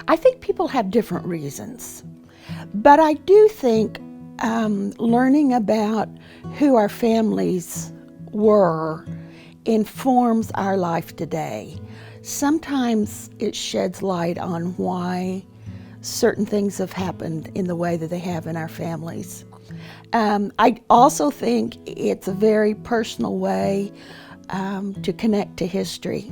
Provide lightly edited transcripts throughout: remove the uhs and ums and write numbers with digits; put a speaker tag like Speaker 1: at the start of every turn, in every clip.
Speaker 1: I think people have different reasons, but I do think learning about who our families were informs our life today. Sometimes it sheds light on why certain things have happened in the way that they have in our families. I also think it's a very personal way to connect to history.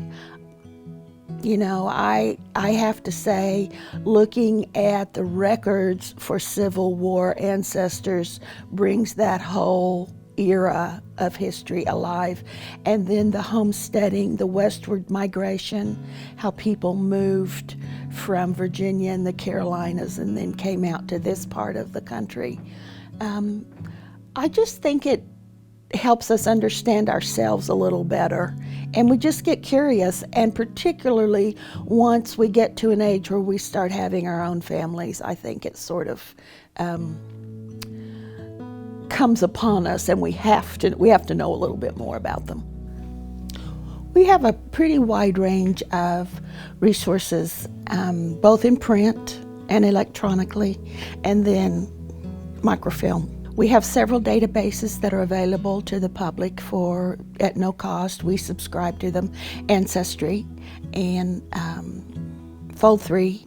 Speaker 1: You know, I have to say, looking at the records for Civil War ancestors brings that whole era of history alive. And then the homesteading, the westward migration, how people moved from Virginia and the Carolinas and then came out to this part of the country. I just think it helps us understand ourselves a little better, and we just get curious, and particularly once we get to an age where we start having our own families, I think it sort of comes upon us, and we have to know a little bit more about them. We have a pretty wide range of resources, both in print and electronically, and then microfilm. We have several databases that are available to the public at no cost. We subscribe to them. Ancestry and Fold 3,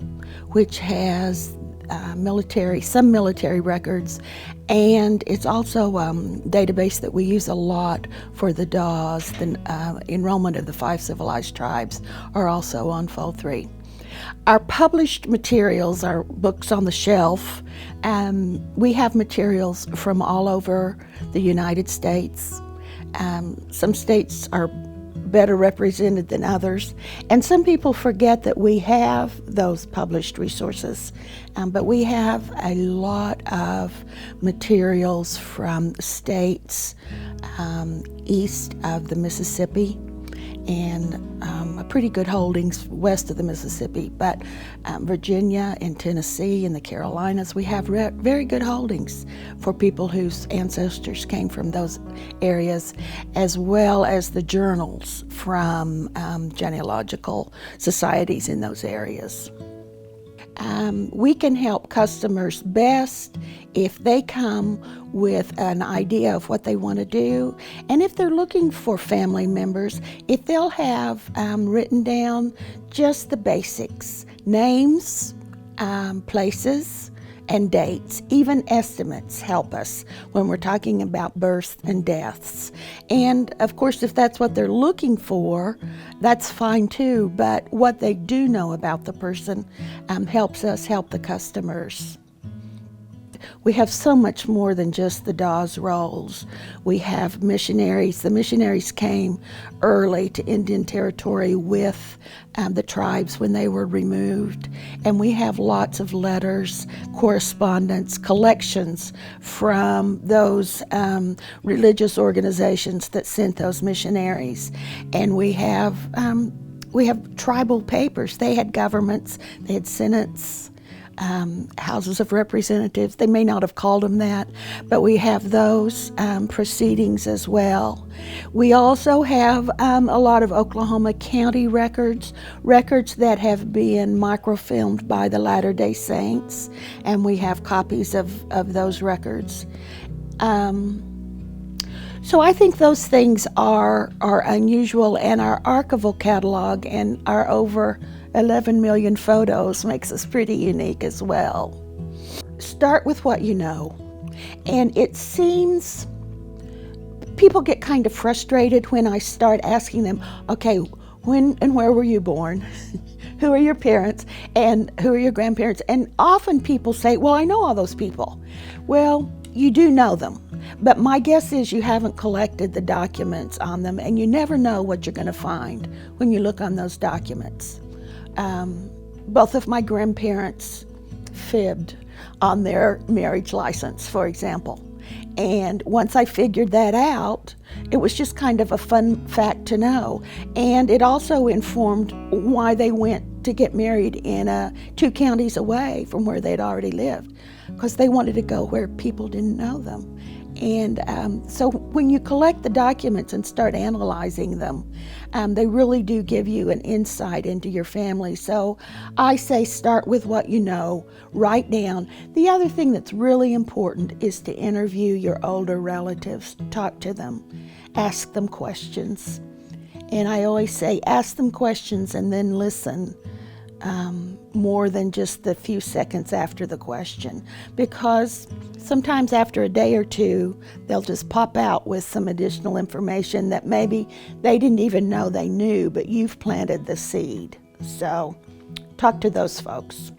Speaker 1: which has some military records, and it's also a database that we use a lot for the DAWs. The enrollment of the 5 civilized tribes are also on Fold 3. Our published materials are books on the shelf. We have materials from all over the United States. Some states are better represented than others, and some people forget that we have those published resources, but we have a lot of materials from states east of the Mississippi, and a pretty good holdings west of the Mississippi, but Virginia and Tennessee and the Carolinas, we have very good holdings for people whose ancestors came from those areas, as well as the journals from genealogical societies in those areas. We can help customers best if they come with an idea of what they want to do, and if they're looking for family members, if they'll have written down just the basics, names, places, and dates. Even estimates help us when we're talking about births and deaths. And of course, if that's what they're looking for, that's fine too, but what they do know about the person helps us help the customers. We have so much more than just the Dawes rolls. We have missionaries. The missionaries came early to Indian Territory with the tribes when they were removed. And we have lots of letters, correspondence, collections from those religious organizations that sent those missionaries. And we have tribal papers. They had governments, they had senates, houses of representatives. They may not have called them that, but we have those proceedings as well. We also have a lot of Oklahoma County records that have been microfilmed by the Latter-day Saints, and we have copies of those records. So I think those things are unusual, and our archival catalog and our over 11 million photos makes us pretty unique as well. Start with what you know. And it seems people get kind of frustrated when I start asking them, okay, when and where were you born? Who are your parents? And who are your grandparents? And often people say, well, I know all those people. Well, you do know them. But my guess is you haven't collected the documents on them, and you never know what you're going to find when you look on those documents. Both of my grandparents fibbed on their marriage license, for example. And once I figured that out, it was just kind of a fun fact to know. And it also informed why they went to get married in 2 counties away from where they'd already lived, because they wanted to go where people didn't know them. And so when you collect the documents and start analyzing them, they really do give you an insight into your family. So I say start with what you know, write down. The other thing that's really important is to interview your older relatives, talk to them, ask them questions. And I always say ask them questions and then listen. More than just the few seconds after the question, because sometimes after a day or two they'll just pop out with some additional information that maybe they didn't even know they knew, but you've planted the seed. So talk to those folks.